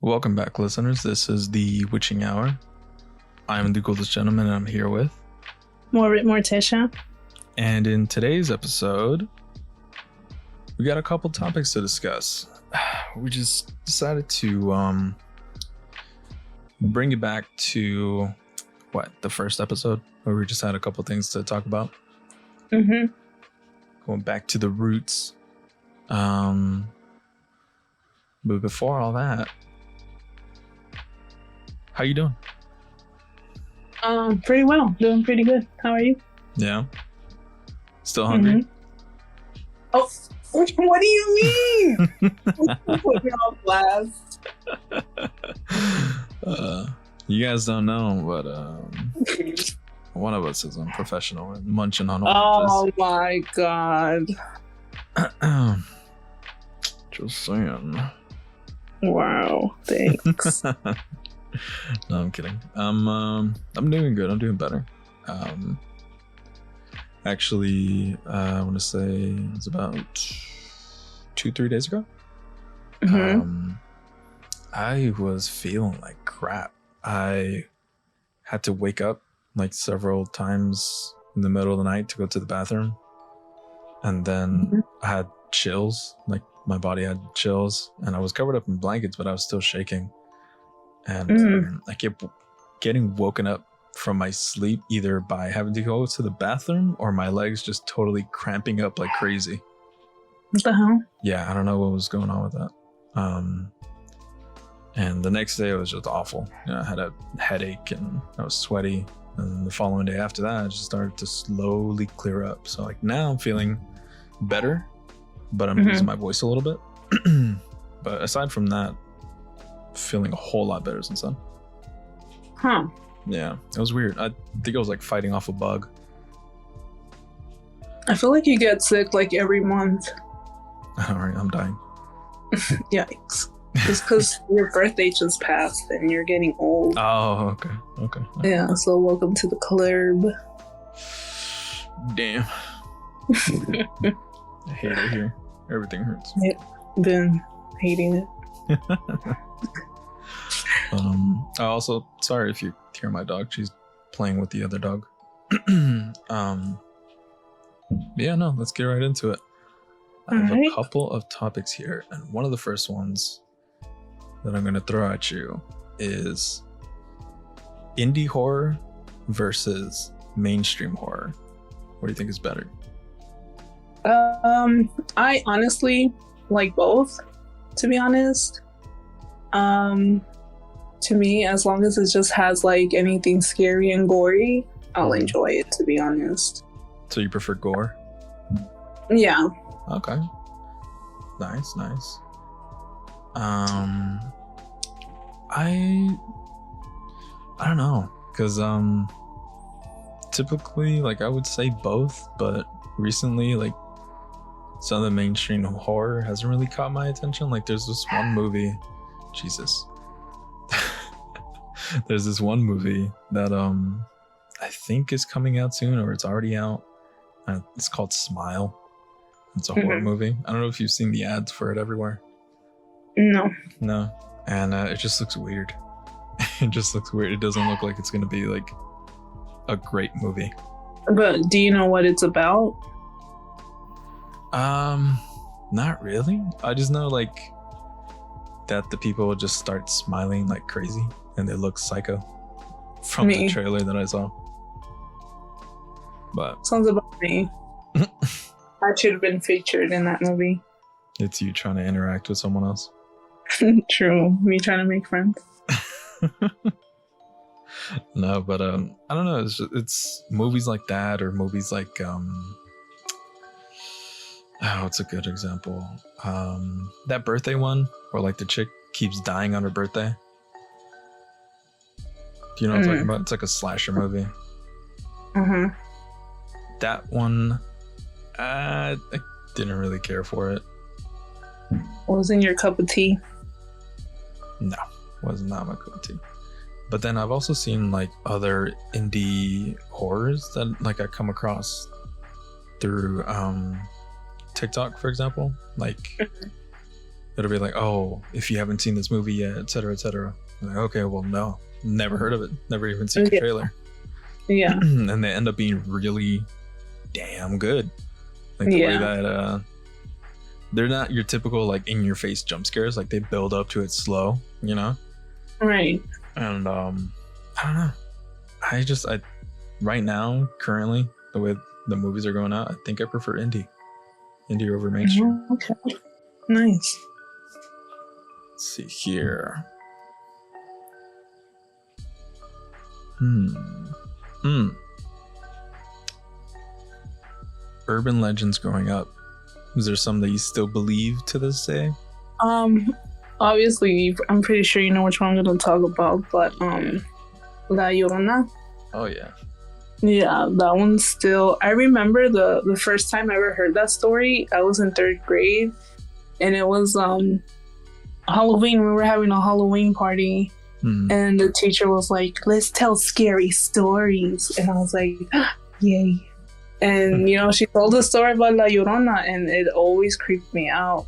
Welcome back, listeners. This is the Witching Hour. I'm the Coolest Gentleman, and I'm here with... Morticia. And in today's episode, we got a couple topics to discuss. We just decided to bring it back to, the first episode, where we just had a couple things to talk about. Mm-hmm. Going back to the roots. But before all that, how you doing? Pretty well. Doing pretty good. How are you? Yeah. Still hungry? Mm-hmm. Oh, what do you mean? Put me on blast. You guys don't know, but one of us is a professional in munching on Oh oranges. my god. Just saying. Wow. Thanks. No, I'm kidding. I'm doing good. I'm doing better. Actually, I want to say it's about 2-3 days ago. Mm-hmm. I was feeling like crap. I had to wake up like several times in the middle of the night to go to the bathroom, and then I had chills. Like my body had chills, and I was covered up in blankets, but I was still shaking. And I kept getting woken up from my sleep either by having to go to the bathroom or my legs just totally cramping up like crazy. What the hell? Yeah, I don't know what was going on with that. And the next day it was just awful. You know, I had a headache and I was sweaty. And the following day after that, it just started to slowly clear up. So like now I'm feeling better, but I'm losing my voice a little bit. But aside from that, feeling a whole lot better since then. Huh. Yeah, it was weird. I think I was like fighting off a bug. I feel like you get sick like every month. All right, I'm dying. Yikes. It's because your birthday just passed and you're getting old. Oh, okay. Yeah, so welcome to the club. Damn. I hate it here. Everything hurts. Yep, been hating it. I also, sorry if you hear my dog. She's playing with the other dog. Yeah, no, let's get right into it. I have a couple of topics here, and one of the first ones that I'm going to throw at you is indie horror versus mainstream horror. What do you think is better? I honestly like both, to be honest. To me, as long as it just has like anything scary and gory, I'll enjoy it, to be honest. So you prefer gore? Yeah. Okay. Nice. I don't know, because typically like I would say both, but recently like some of the mainstream horror hasn't really caught my attention. Like there's this one movie, Jesus. There's this one movie that I think is coming out soon, or it's already out. It's called Smile. It's a horror movie. I don't know if you've seen the ads for it everywhere. No. And it just looks weird. It just looks weird. It doesn't look like it's gonna be like a great movie. But do you know what it's about? Not really. I just know like that the people will just start smiling like crazy and they look psycho from the trailer that I saw. But sounds about me. I should have been featured in that movie. It's you trying to interact with someone else. True. Me trying to make friends. No, but I don't know. It's movies like that, or movies like what's a good example? That birthday one, where like the chick keeps dying on her birthday. Do you know what I'm talking about? It's like a slasher movie. That one, I didn't really care for it. Wasn't your cup of tea? No, was not my cup of tea. But then I've also seen like other indie horrors that like I come across through TikTok, for example. Like it'll be like, oh, if you haven't seen this movie yet, etc., etc. Like, okay, well, no, never heard of it, never even seen the trailer. Yeah. And they end up being really damn good. Like the way that they're not your typical like in your face jump scares. Like they build up to it slow, you know? Right. And I don't know. I right now, currently, the way the movies are going out, I think I prefer indie over mainstream. Okay. Nice. Let's see here. Urban legends growing up. Is there some that you still believe to this day? Obviously, I'm pretty sure you know which one I'm gonna talk about, but La Llorona. Oh yeah. Yeah, that one's still. I remember the first time I ever heard that story. I was in 3rd grade, and it was Halloween. We were having a Halloween party, and the teacher was like, "Let's tell scary stories," and I was like, "Yay!" And you know, she told a story about La Llorona, and it always creeped me out.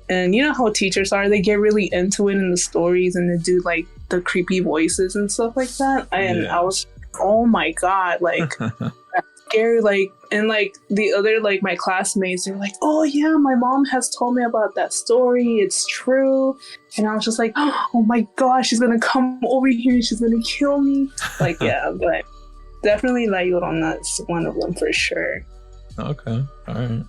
And you know how teachers are; they get really into it in the stories, and they do like the creepy voices and stuff like that. And I was, oh my god, like that's scary. Like, and like the other, like my classmates, they're like, "Oh yeah, my mom has told me about that story. It's true." And I was just like, "Oh my god, she's gonna come over here and she's gonna kill me." Like, yeah, but definitely La Llorona's one of them for sure. Okay, all right.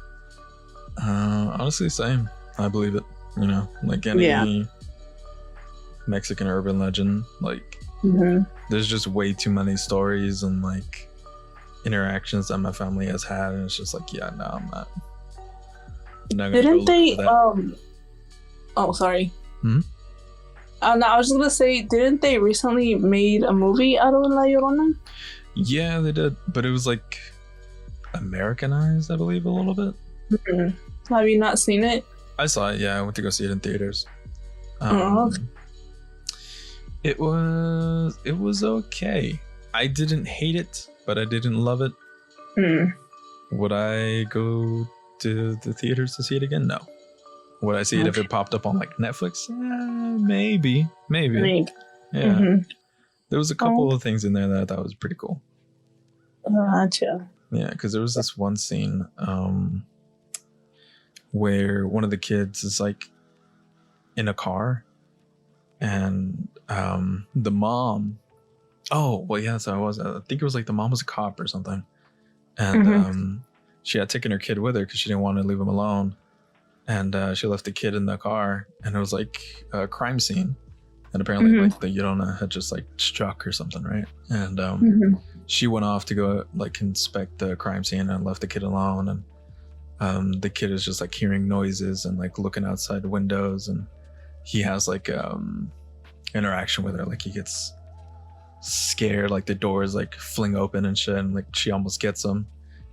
Honestly, same. I believe it. You know, like any Mexican urban legend, like there's just way too many stories and like interactions that my family has had, and it's just like, yeah, no, I'm not gonna Didn't they? that. Oh, sorry. No, I was just gonna say, didn't they recently made a movie out of La Llorona? Yeah, they did, but it was like Americanized, I believe, a little bit. Have you not seen it? I saw it. Yeah, I went to go see it in theaters. It was okay. I didn't hate it, but I didn't love it. Would I go to the theaters to see it again? No. Would I see it if it popped up on like Netflix? Maybe. Yeah. There was a couple of things in there that I thought was pretty cool. Gotcha. Yeah, because there was this one scene where one of the kids is like in a car, and the mom. Oh well, yeah. So I think it was like the mom was a cop or something, and she had taken her kid with her because she didn't want to leave him alone, and she left the kid in the car, and it was like a crime scene. And apparently, like the Llorona had just like struck or something, right? And she went off to go like inspect the crime scene and left the kid alone. And the kid is just like hearing noises and like looking outside the windows, and he has like interaction with her. Like he gets scared, like the doors like fling open and shit, and like she almost gets him.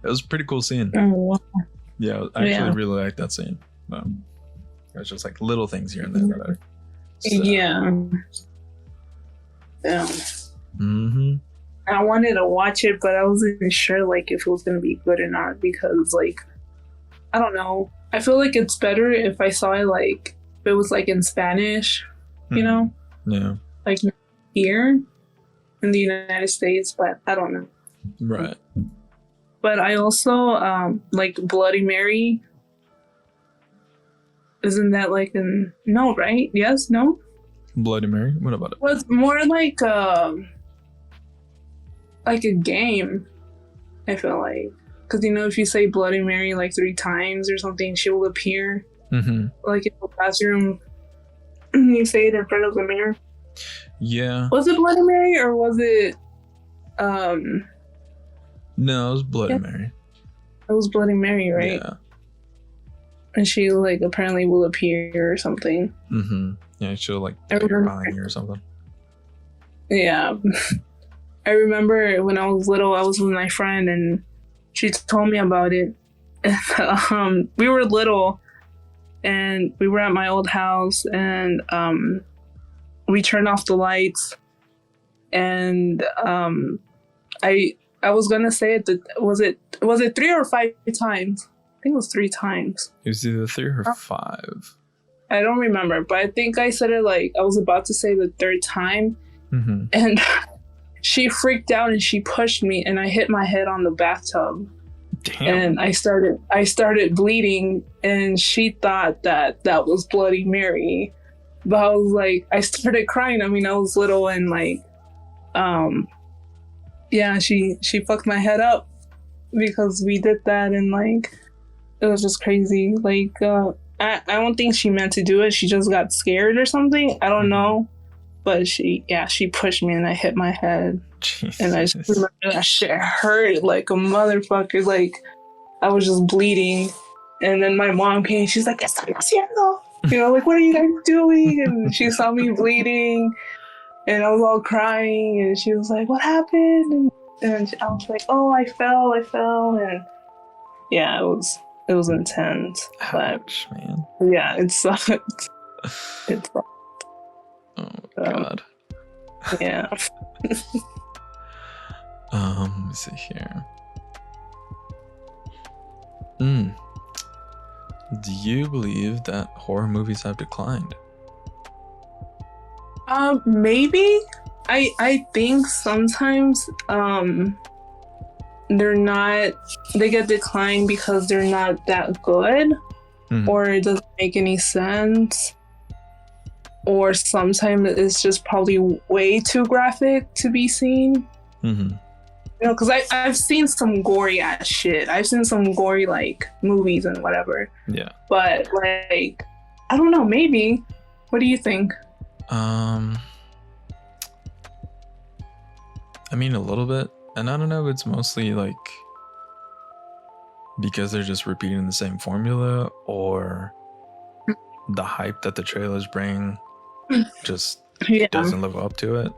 It was a pretty cool scene. Yeah, I actually really liked that scene. It's just like little things here and there that are. So. Yeah. I wanted to watch it, but I wasn't sure like if it was gonna be good or not, because like I don't know. I feel like it's better if I saw it like if it was like in Spanish, you know? Yeah. Like here in the United States, but I don't know. Right. But I also like Bloody Mary. Isn't that like no, right? Yes, no? Bloody Mary? What about it? Well, it's more like a game, I feel like. Because, you know, if you say Bloody Mary like 3 times or something, she will appear. Like in the classroom, you say it in front of the mirror. Yeah. Was it Bloody Mary or was it... No, it was Bloody Mary. It was Bloody Mary, right? Yeah. And she like apparently will appear or something. Yeah, she'll like appear behind you or something. Yeah. I remember when I was little, I was with my friend and she told me about it. And, we were little and we were at my old house and we turned off the lights and I was gonna say it. Was it 3 or 5 times? I think it was 3 times. It was either 3 or 5. I don't remember, but I think I said it like I was about to say the third time, and she freaked out and she pushed me, and I hit my head on the bathtub. Damn. And I started bleeding, and she thought that was Bloody Mary, but I was like, I started crying. I mean, I was little, and like, yeah, she fucked my head up because we did that, and like, it was just crazy. Like, I don't think she meant to do it. She just got scared or something. I don't know, but she pushed me, and I hit my head. Jesus. And I just remember that shit hurt like a motherfucker. Like, I was just bleeding. And then my mom came. She's like, "Están haciendo?" You know, like, "What are you guys doing?" And she saw me bleeding. And I was all crying. And she was like, "What happened?" And I was like, "Oh, I fell. And yeah, it was intense. Ouch, but, man. Yeah, it sucked. It sucked. Oh, God. Yeah. Let me see here. Do you believe that horror movies have declined? Maybe. I think sometimes they get declined because they're not that good, or it doesn't make any sense, or sometimes it's just probably way too graphic to be seen. You know, because I've seen some gory ass shit. I've seen some gory like movies and whatever. Yeah. But like, I don't know. Maybe. What do you think? I mean, a little bit, and I don't know. It's mostly like because they're just repeating the same formula, or the hype that the trailers bring just doesn't live up to it.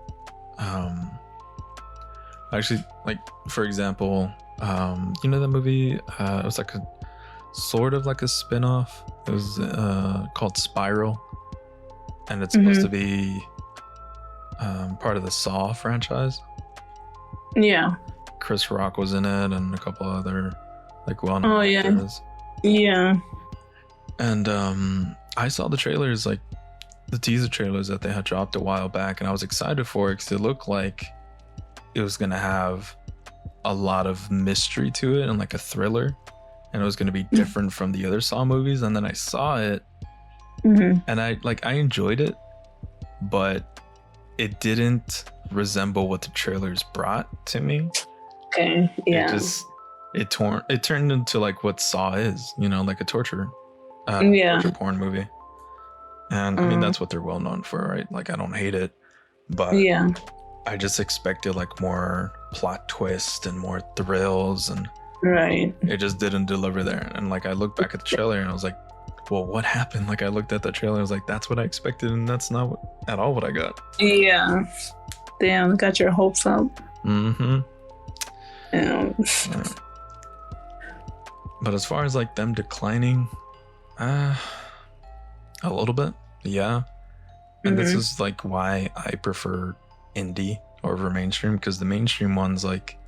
Actually, like, for example, you know that movie, it was like a sort of like a spin-off. It was called Spiral, and it's supposed to be part of the Saw franchise. Yeah. Chris Rock was in it, and a couple other like well-known actors. Yeah. And I saw the trailers, like the teaser trailers that they had dropped a while back, and I was excited for it because it looked like it was gonna have a lot of mystery to it and like a thriller, and it was gonna be different from the other Saw movies. And then I saw it, and I enjoyed it, but it didn't resemble what the trailers brought to me. Okay, yeah. It turned into like what Saw is, you know, like a torture porn movie. And I mean, that's what they're well known for, right? Like, I don't hate it, but I just expected like more plot twist and more thrills, and it just didn't deliver there. And like, I looked back at the trailer and I was like, well, what happened? Like, I looked at the trailer and I was like, that's what I expected, and that's not at all what I got. Yeah. Damn, got your hopes up. Yeah. But as far as like them declining, a little bit, yeah. And this is like why I prefer indie over mainstream, because the mainstream ones, like,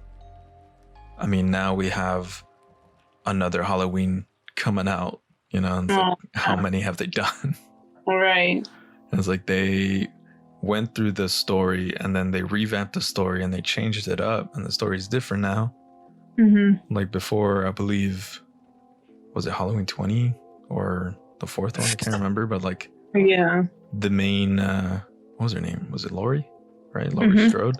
I mean, now we have another Halloween coming out, you know, and like, how many have they done? Right. And it's like they went through the story and then they revamped the story and they changed it up, and the story's different now. Like before, I believe, was it Halloween 20 or the fourth one? I can't remember, but like, the main what was her name? Was it Laurie? Right? Laurie Strode.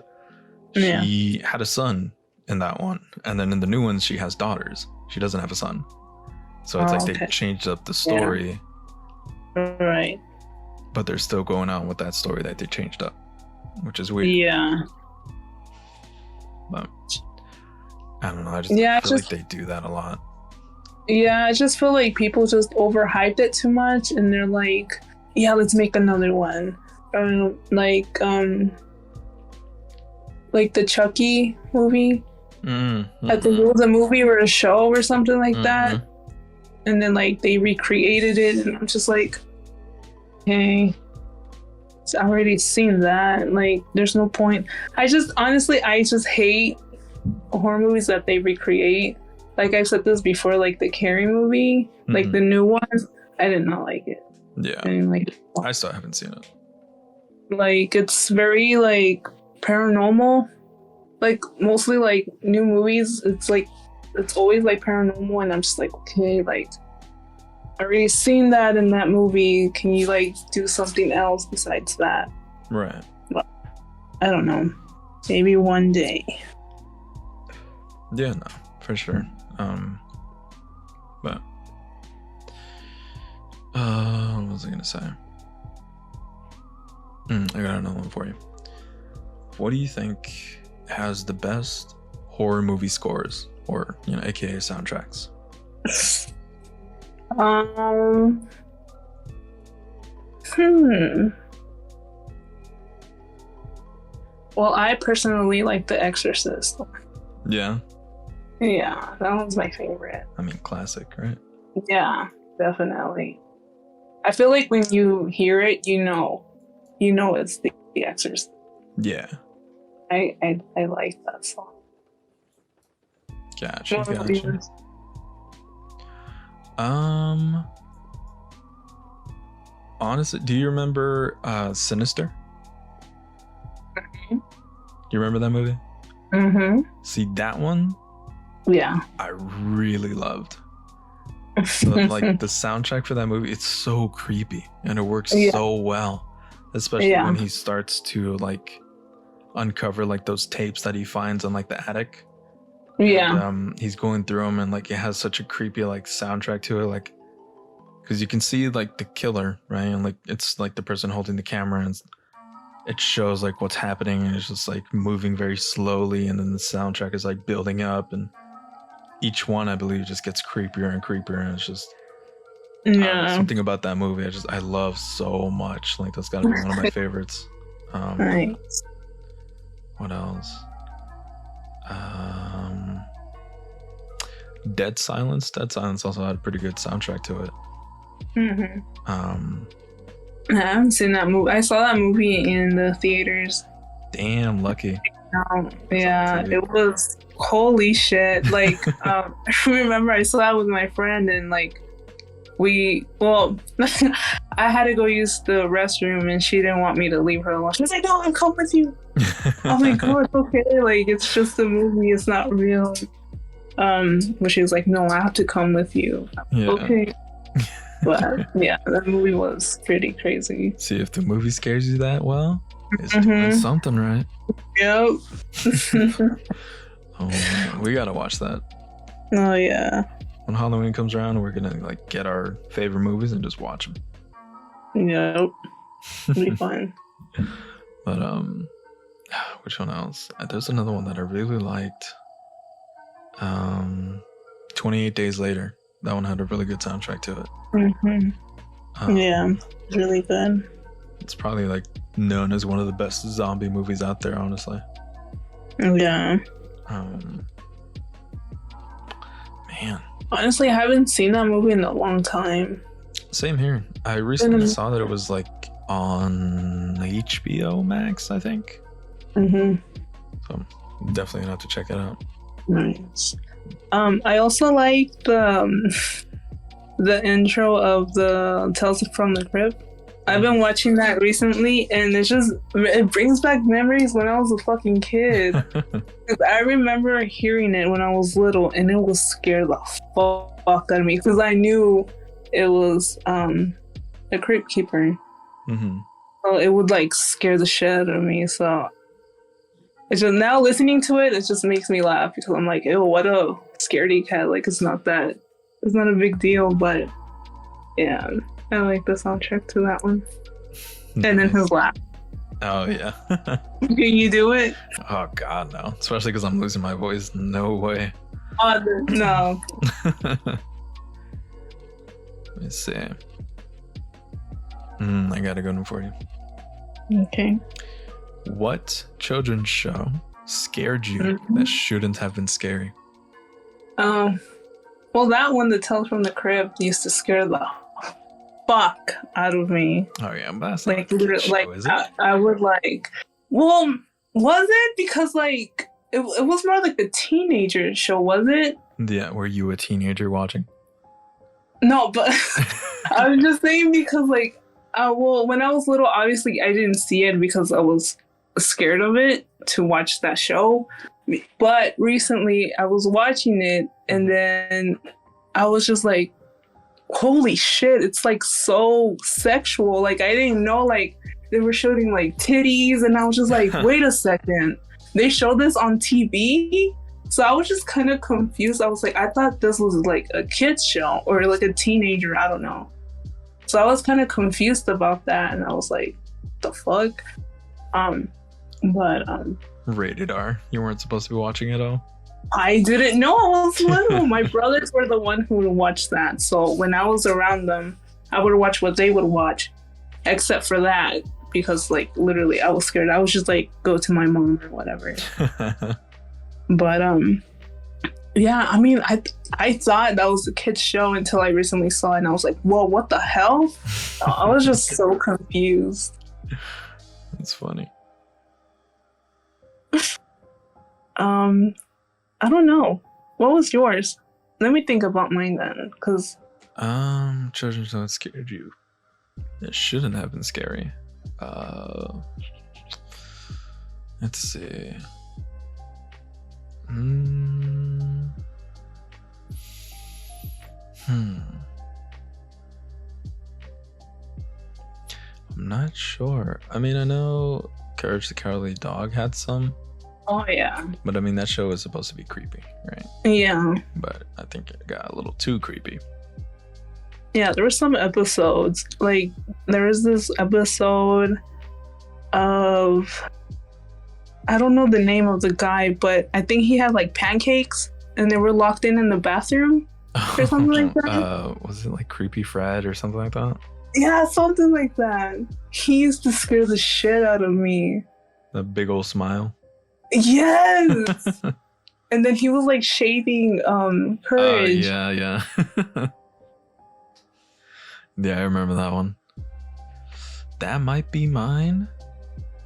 She had a son in that one, and then in the new ones she has daughters. She doesn't have a son. So it's like they changed up the story. Right. But they're still going on with that story that they changed up, which is weird. Yeah. But I don't know. I just feel like they do that a lot. Yeah, I just feel like people just overhyped it too much, and they're like, yeah, let's make another one. Like the Chucky movie. I think it was a movie or a show or something like that. And then like they recreated it, and I'm just like, hey, I already seen that. Like, there's no point. I just hate horror movies that they recreate. Like I've said this before, like the Carrie movie, like the new one, I did not like it. Yeah. And like, I still haven't seen it. like it's very like paranormal. Like mostly like new movies, it's like it's always like paranormal, and I'm just like, okay, like I already seen that in that movie. Can you like do something else besides that? Right. But I don't know. Maybe one day. Yeah, no, for sure. But what was I gonna say? I got another one for you. What do you think has the best horror movie scores, or aka soundtracks? Hmm. Well, I personally like The Exorcist. Yeah. Yeah, that one's my favorite. I mean, classic, right? Yeah, definitely. I feel like when you hear it, you know it's The Exorcist. Yeah. I like that song. Gotcha. Honestly, do you remember Sinister? Mm-hmm. You remember that movie? Mm-hmm. See, that one, Yeah. I really loved. So, like, the soundtrack for that movie, it's so creepy and it works so well, especially when he starts to like uncover like those tapes that he finds in like the attic. Yeah. And, he's going through them, and like it has such a creepy like soundtrack to it, like because you can see like the killer, right? And like it's like the person holding the camera, and it shows like what's happening, and it's just like moving very slowly, and then the soundtrack is like building up, and each one I believe just gets creepier and creepier, and it's just something about that movie I love so much. Like that's gotta be one of my favorites. Nice. What else? Dead Silence also had a pretty good soundtrack to it. I haven't seen that movie. I saw that movie in the theaters. Damn, lucky. Yeah, it was holy shit. Like, I remember I saw that with my friend, and like I had to go use the restroom, and she didn't want me to leave her alone. She was like, "No, I'll come with you." I'm like, "Oh, it's okay. Like, it's just a movie. It's not real." But she was like, "No, I have to come with you." Yeah. Okay. But yeah, that movie was pretty crazy. See, if the movie scares you that well, it's doing something right. Yep. Oh man, we gotta watch that. Oh yeah. When Halloween comes around, we're gonna like get our favorite movies and just watch them. Yep. It'll be fun. But which one else? There's another one that I really liked. 28 Days Later. That one had a really good soundtrack to it. Yeah, really good. It's probably like known as one of the best zombie movies out there, honestly. Yeah. Man. Honestly, I haven't seen that movie in a long time. Same here. I recently saw that it was like on HBO Max, I think. So definitely gonna have to check it out. Nice. I also like the intro of the Tales from the Crypt. I've been watching that recently, and it brings back memories when I was a fucking kid. I remember hearing it when I was little, and it would scare the fuck out of me because I knew it was a crypt keeper. So it would like scare the shit out of me. So it's just now listening to it, it just makes me laugh because I'm like, ew, what a scaredy cat. Like it's not a big deal, but yeah, I like the soundtrack to that one. Nice. And then his laugh. Oh yeah. Can you do it? Oh god, no. Especially because I'm losing my voice. No way. No. Let me see. I got a good one for you. Okay. What children's show scared you that shouldn't have been scary? Well, that one, The Tales from the Crypt, used to scare the fuck out of me. Oh yeah, but that's like not a show, like is it? I would like. Well, was it? Because like it was more like a teenager show, was it? Yeah, were you a teenager watching? No, but I was just saying because like, well, when I was little, obviously I didn't see it because I was scared of it to watch that show. But recently I was watching it and then I was just like, holy shit, it's like so sexual. Like I didn't know like they were showing like titties and I was just like, wait a second. They showed this on TV? So I was just kind of confused. I was like, I thought this was like a kid's show or like a teenager, I don't know. So I was kind of confused about that and I was like, the fuck? Um but Rated R. You weren't supposed to be watching it all. I didn't know I was little. My brothers were the one who would watch that. So when I was around them, I would watch what they would watch, except for that, because like literally I was scared. I was just like, go to my mom or whatever. But yeah, I mean, I thought that was a kid's show until I recently saw it, and I was like, whoa, what the hell? I was just so confused. That's funny. I don't know. What was yours? Let me think about mine then, because Children's Don't Scared You. It shouldn't have been scary. Let's see. I'm not sure. I mean, I know Courage the Cowardly Dog had some. oh yeah, But I mean, that show is supposed to be creepy, right? yeah. But I think it got a little too creepy. Yeah, there were some episodes. Like, there was this episode of, I don't know the name of the guy, but I think he had like pancakes and they were locked in the bathroom or something like that. Was it like Creepy Fred or something like that? Yeah, something like that. He used to scare the shit out of me. The big old smile. Yes! And then he was like shaving Courage. Yeah. Yeah, I remember that one. That might be mine,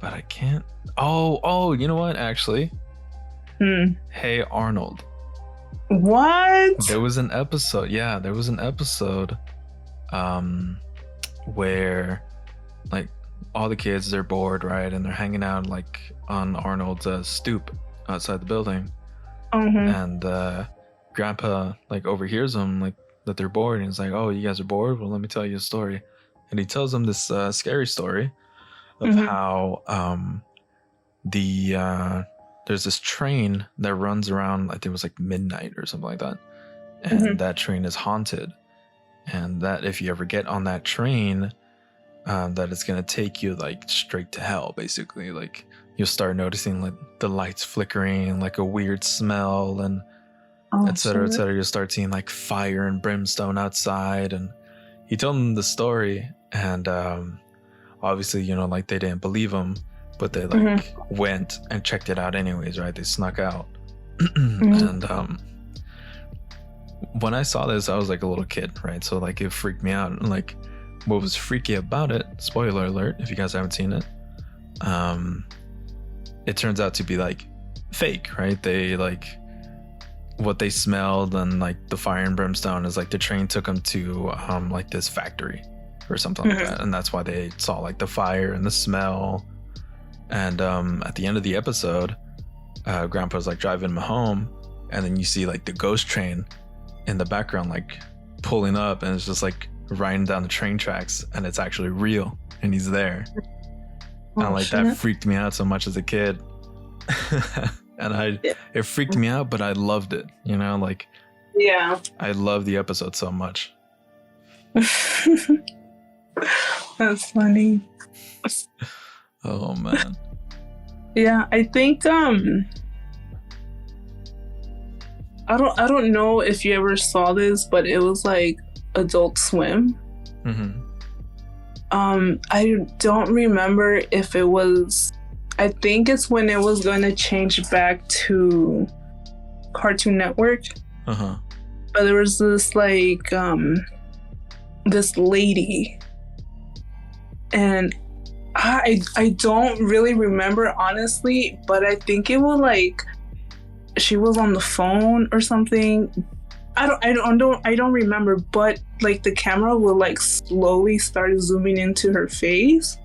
but I can't. Oh, you know what? Actually, Hey Arnold. What? There was an episode. Yeah, there was an episode, where, like, all the kids, they're bored, right, and they're hanging out like on Arnold's stoop outside the building, and Grandpa like overhears them like that they're bored, and he's like, "Oh, you guys are bored? Well, let me tell you a story." And he tells them this scary story of how there's this train that runs around, I think it was like midnight or something like that, and that train is haunted, and that if you ever get on that train, that it's gonna take you like straight to hell. Basically, like you'll start noticing like the lights flickering, like a weird smell, and etc. etc. You'll start seeing like fire and brimstone outside. And he told them the story, and obviously, you know, like they didn't believe him, but they like went and checked it out anyways, right? They snuck out. And when I saw this, I was like a little kid, right? So like it freaked me out. And like what was freaky about it, spoiler alert if you guys haven't seen it, it turns out to be like fake, right? They like what they smelled and like the fire and brimstone is like the train took them to like this factory or something like that, and that's why they saw like the fire and the smell. And at the end of the episode, Grandpa's like driving him home, and then you see like the ghost train in the background like pulling up, and it's just like riding down the train tracks, and it's actually real, and he's there. And like that freaked me out so much as a kid. And it freaked me out, but I loved it, you know, like, yeah, I love the episode so much. That's funny. Oh man. Yeah, I think I don't know if you ever saw this, but it was like Adult Swim. I don't remember if it was, I think it's when it was going to change back to Cartoon Network. But there was this like this lady, and I don't really remember honestly, but I think it was like she was on the phone or something. I don't remember, but like the camera will like slowly start zooming into her face,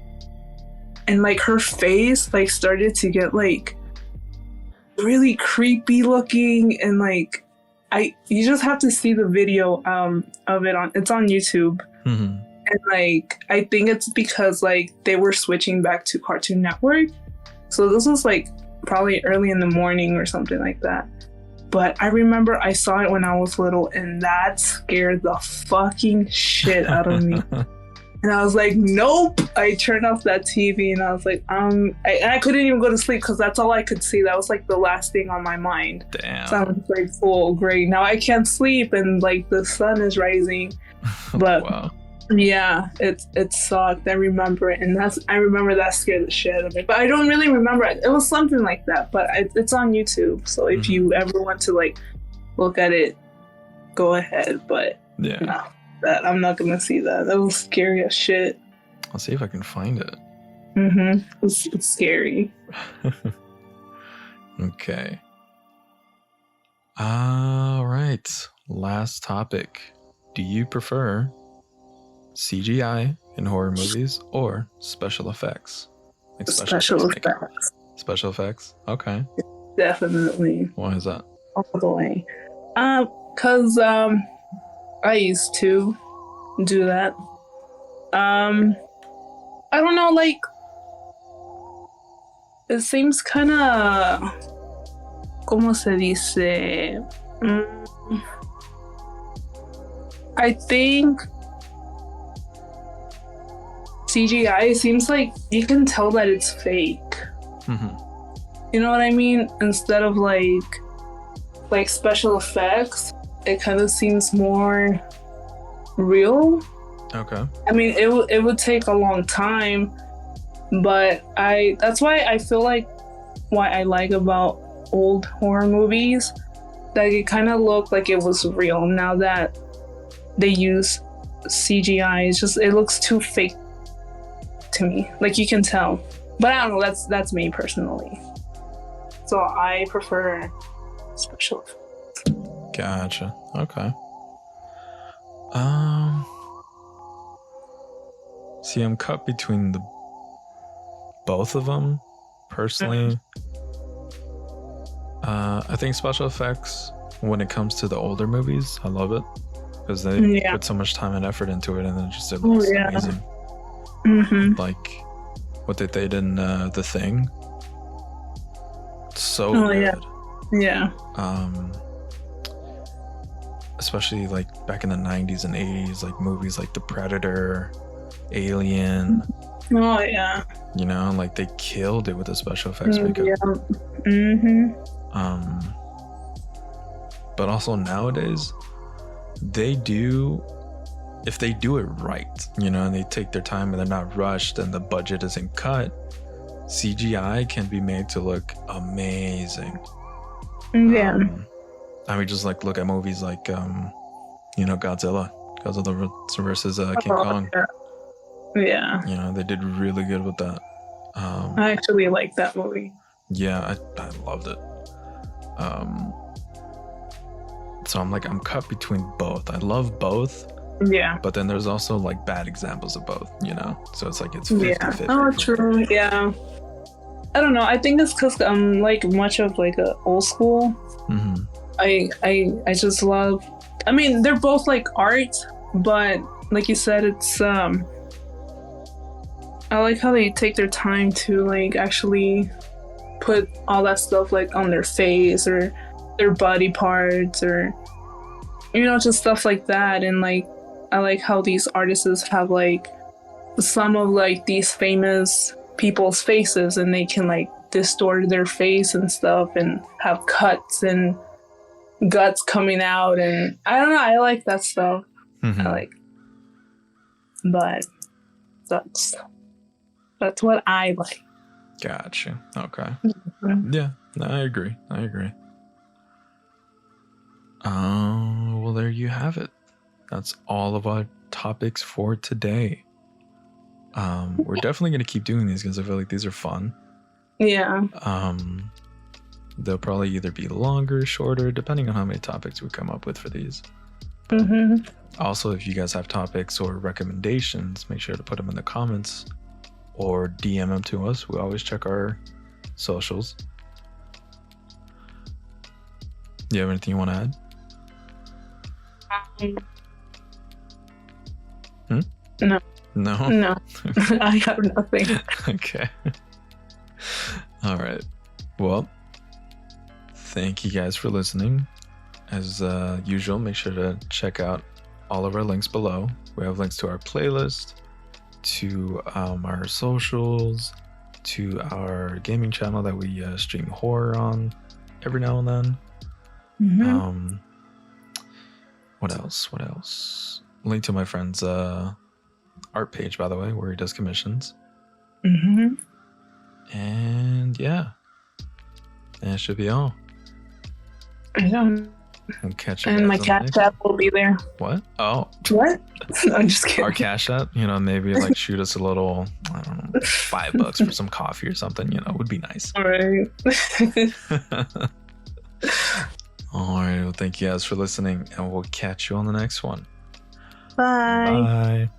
and like her face like started to get like really creepy looking, and like you just have to see the video of it it's on YouTube. Mm-hmm. And like I think it's because like they were switching back to Cartoon Network, so this was like probably early in the morning or something like that. But I remember I saw it when I was little, and that scared the fucking shit out of me. And I was like, nope. I turned off that TV, and I was like, I couldn't even go to sleep because that's all I could see. That was like the last thing on my mind. Damn. So I was like, oh, great. Now I can't sleep, and like the sun is rising. But wow. Yeah, it sucked. I remember it, and I remember that scared the shit out of me. But I don't really remember it. It was something like that. But it's on YouTube, so if you ever want to like look at it, go ahead. But yeah, no, that I'm not gonna see that. That was scary as shit. I'll see if I can find it. It's scary. Okay. All right. Last topic. Do you prefer CGI in horror movies or special effects? Like special effects. Special effects? Okay. Definitely. Why is that? All the way. Cause I used to do that. I don't know, like it seems kinda ¿cómo se dice? I think CGI, it seems like you can tell that it's fake. You know what I mean? Instead of like special effects, it kind of seems more real. Okay. I mean, it would take a long time, but that's why I feel like what I like about old horror movies, that it kind of looked like it was real. Now that they use CGI, it looks too fake to me. Like you can tell, but I don't know. That's me personally. So I prefer special effects. Gotcha. Okay. See, I'm cut between both of them. Personally, I think special effects, when it comes to the older movies, I love it because they put so much time and effort into it, and then it looks amazing. Like what they did in The Thing. So good. Yeah. Especially like back in the 90s and 80s, like movies like The Predator, Alien. Oh yeah. You know, like they killed it with the special effects makeup. Yeah. But also nowadays, if they do it right, you know, and they take their time and they're not rushed and the budget isn't cut, CGI can be made to look amazing. Yeah. I mean, just like look at movies like, Godzilla versus King Kong. Yeah. You know, they did really good with that. I actually like that movie. Yeah, I loved it. So I'm cut between both. I love both. Yeah. But then there's also like bad examples of both, you know? So it's like it's 50-50. Oh, true. Yeah. I don't know. I think it's because I'm like much of like a old school. I just love. I mean, they're both like art, but like you said, it's I like how they take their time to like actually put all that stuff like on their face or their body parts or just stuff like that. And like I like how these artists have like some of like these famous people's faces, and they can like distort their face and stuff and have cuts and guts coming out, and I don't know, I like that stuff. But that's what I like. Gotcha. Okay. Yeah, no, I agree. Well, there you have it. That's all of our topics for today. We're definitely going to keep doing these because I feel like these are fun. Yeah. They'll probably either be longer, shorter, depending on how many topics we come up with for these. Mm-hmm. Also, if you guys have topics or recommendations, make sure to put them in the comments or DM them to us. We always check our socials. Do you have anything you want to add? No. No? No. I have nothing. Okay. All right. Well, thank you guys for listening. As usual, make sure to check out all of our links below. We have links to our playlist, to our socials, to our gaming channel that we stream horror on every now and then. Mm-hmm. What else? Link to my friend's art page, by the way, where he does commissions. Mm-hmm. And yeah, that should be all. Yeah. We'll catch you And guys my on the Cash next- App will be there. What? Oh, What? I'm just kidding. our Cash App, maybe like shoot us a little, I don't know, $5 for some coffee or something, would be nice. All right. All right, well, thank you guys for listening, and we'll catch you on the next one. Bye. Bye.